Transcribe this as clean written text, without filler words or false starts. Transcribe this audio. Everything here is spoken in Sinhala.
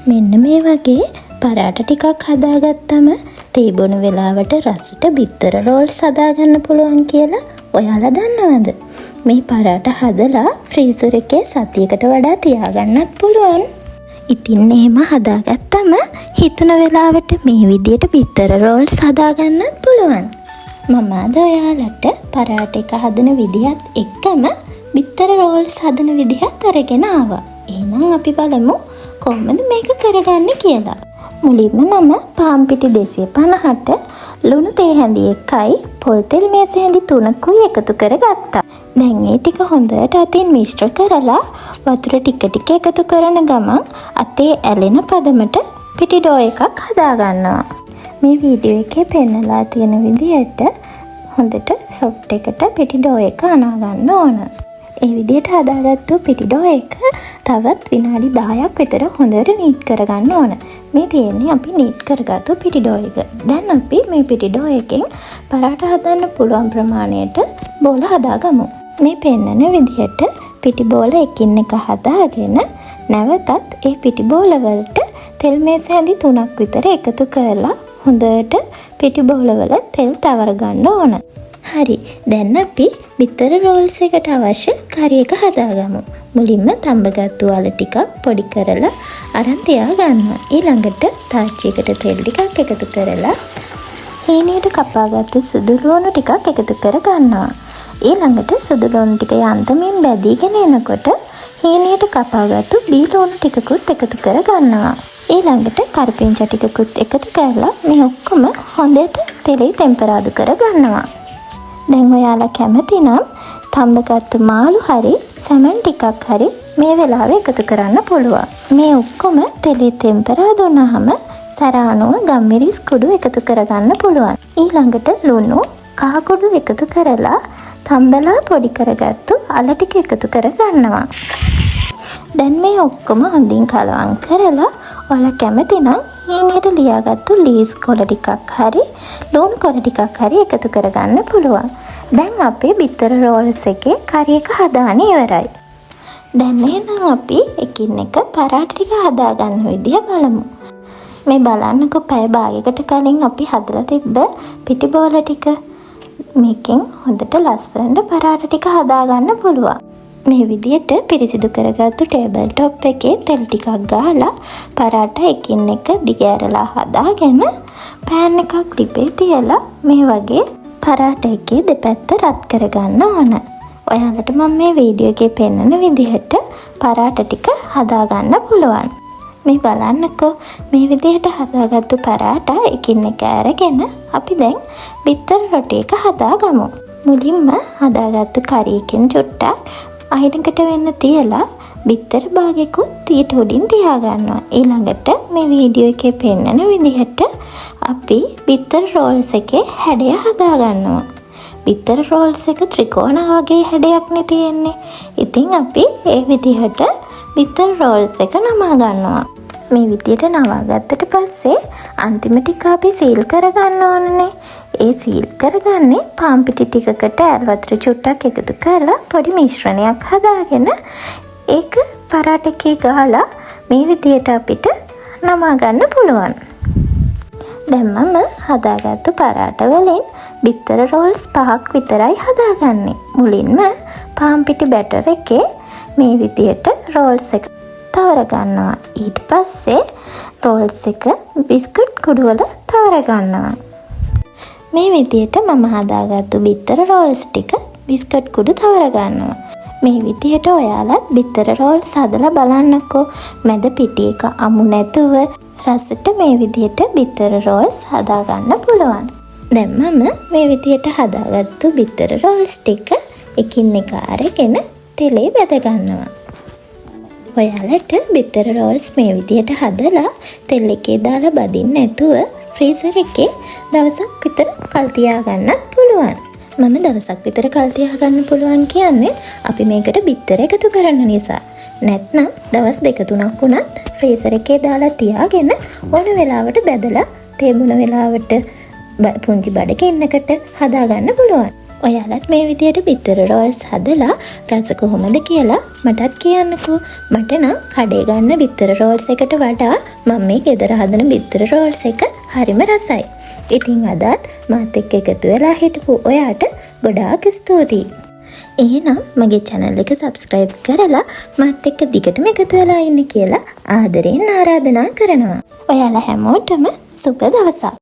මෙන්න මේ වගේ පරාට ටිකක් හදාගත්තම තේ බොන වෙලාවට රසට බිත්තර රෝල්ස් හදාගන්න පුළුවන් කියලා ඔයාලා දන්නවද? මේ පරාට හදලා ෆ්‍රීසර් එකේ සතියකට වඩා තියාගන්නත් පුළුවන්. ඉතින් එහෙම හදාගත්තම හිතුන වෙලාවට මේ විදියට බිත්තර රෝල්ස් හදාගන්නත් පුළුවන්. මම අද ඔයාලට පරාට එක හදන විදිහත් එක්කම බිත්තර රෝල්ස් හදන විදිහත් අරගෙන ආවා. එහෙනම් අපි බලමු කොහොමද මේක කරගන්නේ කියලා. මුලින්ම මම පාන් පිටි 250ට ලුණු තේ හැඳි 1යි පොල් තෙල් මේස හැඳි 3කුයි එකතු කරගත්තා. දැන් මේ ටික හොඳට අතින් මිශ්‍ර කරලා වතුර ටික ටික එකතු කරන ගමන් අතේ ඇලෙන පදමට පිටි ඩෝ එකක් හදා ගන්නවා. මේ වීඩියෝ එකේ පෙන්නලා තියෙන විදිහට හොඳට සොෆ්ට් එකට පිටි ඩෝ එක අනා ගන්න ඕන. ඒ විදිහට හදාගත්තු පිටි ඩෝ එක තවත් විනාඩි 10ක් විතර හොඳට නීට් කරගන්න ඕන. මේ තියෙන්නේ අපි නීට් කරගත්තු පිටි ඩෝ එක. දැන් අපි මේ පිටි ඩෝ එකෙන් පරාට හදන්න පුළුවන් ප්‍රමාණයට බෝල හදාගමු. මේ පෙන්නන විදිහට පිටි බෝල එකින් එක හදාගෙන නැවතත් ඒ පිටි බෝල වලට තෙල් මේස හැඳි 3ක් විතර එකතු කරලා හොඳට පිටි බෝල වල තෙල් තවර ගන්න ඕන. හරි. දැන් අපි බිත්තර රෝල්ස් එකට අවශ්‍ය කරි එක හදාගමු. මුලින්ම තඹගත්තු වල ටිකක් පොඩි කරලා අරන් තියා ගන්නවා. ඊළඟට තාච්චියකට තෙල් ටිකක් එකතු කරලා හීනියට කපාගත්තු සුදු ලුණු ටිකක් එකතු කර ගන්නවා. ඊළඟට සුදු ලුණු ටික යන්තමින් බැදීගෙන එනකොට හීනියට කපාගත්තු බී ලුණු ටිකකුත් එකතු කර ගන්නවා. ඊළඟට කරපිංචා ටිකකුත් එකතු කරලා මේ ඔක්කොම හොඳට තෙලේ ටෙම්පරාදු කර ගන්නවා. දැන් ඔයාලා කැමති නම් තඹගත්තු මාළු හරි සැමන් ටිකක් හරි මේ වෙලාවේ එකතු කරන්න පුළුවන්. මේ ඔක්කොම තෙලේ ටෙම්පරාදු වුණාම සරානුව ගම්මිරිස් කුඩු එකතු කරගන්න පුළුවන්. ඊළඟට ලුණු කහ කුඩු එකතු කරලා තඹලා පොඩි කරගත්තු අල ටික එකතු කරගන්නවා. දැන් මේ ඔක්කොම හොඳින් කලවම් කරලා ඔයාලා කැමති නම් හීනියට ලියාගත්තු ලීස් කොළ ටිකක් හරි ලුණු කොළ ටිකක් හරි එකතු කරගන්න පුළුවන්. දැන් අපේ බිත්තර රෝල්ස් එකේ කරි එක හදාගෙන ඉවරයි. දැන් එහෙනම් අපි එකින් එක පරාට ටික හදාගන්න විදිය බලමු. මේ බලන්නකො පැය භාගයකට කලින් අපි හදලා තිබ්බ පිටි බෝල ටික. මේකෙන් හොඳට ලස්සනට පරාට ටික හදාගන්න පුළුවන්. මේ විදිහට පිරිසිදු කරගත්තු ටේබල් টොප් එකේ තෙල් ටිකක් ගාලා පරාට එකින් එක දිගෑරලා හදාගෙන පෑන් එකක් ලිපේ තියලා මේ වගේ පරාට එකේ දෙපැත්ත රත් කරගන්න ඕන. ඔයාලට මම මේ වීඩියෝ එකේ පෙන්නන විදිහට පරාට ටික හදාගන්න පුළුවන්. මේ බලන්නකෝ මේ විදිහට හදාගත්තු පරාට එකින් එක අරගෙන අපි දැන් බිත්තර රොටි එක හදාගමු. මුලින්ම හදාගත්තු කරි එකෙන් චුට්ටක් අයිනකට වෙන්න තියලා බිත්තර භාගයකුත් ඊට උඩින් තියාගන්නවා. ඊළඟට මේ වීඩියෝ එකේ පෙන්නන විදිහට අපි බිත්තර රෝල්ස් එකේ හැඩය හදාගන්නවා. බිත්තර රෝල්ස් එක ත්‍රිකෝණ වගේ හැඩයක්නේ තියෙන්නේ. ඉතින් අපි ඒ විදිහට බිත්තර රෝල්ස් එක නමා ගන්නවා. මේ විදිහට නවාගත්තට පස්සේ අන්තිම ටික අපි සීල් කරගන්න ඕනනේ. ඒ සීල් කරගන්නේ පාන් පිටි ටිකකට ඇල් වතුර චුට්ටක් එකතු කරලා පොඩි මිශ්‍රණයක් හදාගෙන ඒක පරාට එකේ ගහලා මේ විදිහට අපිට නමා ගන්න පුළුවන්. දැන් මම හදාගත්තු පරාට වලින් බිත්තර රෝල්ස් 5ක් විතරයි හදාගන්නේ. මුලින්ම පාන් පිටි බැටර් එකේ මේ විදිහට රෝල්ස් එක තවර ගන්නවා. ඊට පස්සේ රෝල්ස් එක බිස්කට් කුඩු වල තවර ගන්නවා. මේ විදිහට මම හදාගත්තු බිත්තර රෝල්ස් ටික බිස්කට් කුඩු තවර ගන්නවා. මේ විදිහට ඔයාලත් බිත්තර රෝල්ස් හදලා බලන්නකෝ. මැද පිටි එක අමු නැතුව රසට මේ විදිහට බිත්තර රෝල්ස් හදාගන්න පුළුවන්. දැන් මම මේ විදිහට හදාගත්තු බිත්තර රෝල්ස් ටික එකින් එක අරගෙන තෙලේ බැද ගන්නවා. ඔයාලට බිත්තර රෝල්ස් මේ විදිහට හදලා තෙල් එකේ දාලා බදින්න නැතුව ෆ්‍රීසර් එකේ දවසක් විතර කල් තියාගන්නත් පුළුවන්. මම දවසක් විතර කල් තියාගන්න පුළුවන් කියන්නේ අපි මේකට බිත්තර එකතු කරන නිසා. නැත්නම් දවස් 2-3ක් වුණත් ෆ්‍රීසර් එකේ දාලා තියාගෙන ඕන වෙලාවට බැදලා තේ බොන වෙලාවට පුංචි බඩ කින්නකට හදාගන්න පුළුවන්. ඔයාලත් මේ විදියට බිත්තර රෝල්ස් හදලා රස කොහොමද කියලා මටත් කියන්නකෝ. මට නම් කඩේ ගන්න බිත්තර රෝල්ස් එකට වඩා මම මේ ගෙදර හදන බිත්තර රෝල්ස් එක හරිම රසයි. ඉතින් අදත් මාත් එක්ක එකතු වෙලා හිටපු ඔයාට ගොඩාක් ස්තුතියි. එහෙනම් මගේ channel එක subscribe කරලා මාත් එක්ක දිගටම එකතු වෙලා ඉන්න කියලා ආදරෙන් ආරාධනා කරනවා. ඔයාලා හැමෝටම සුබ දවසක්.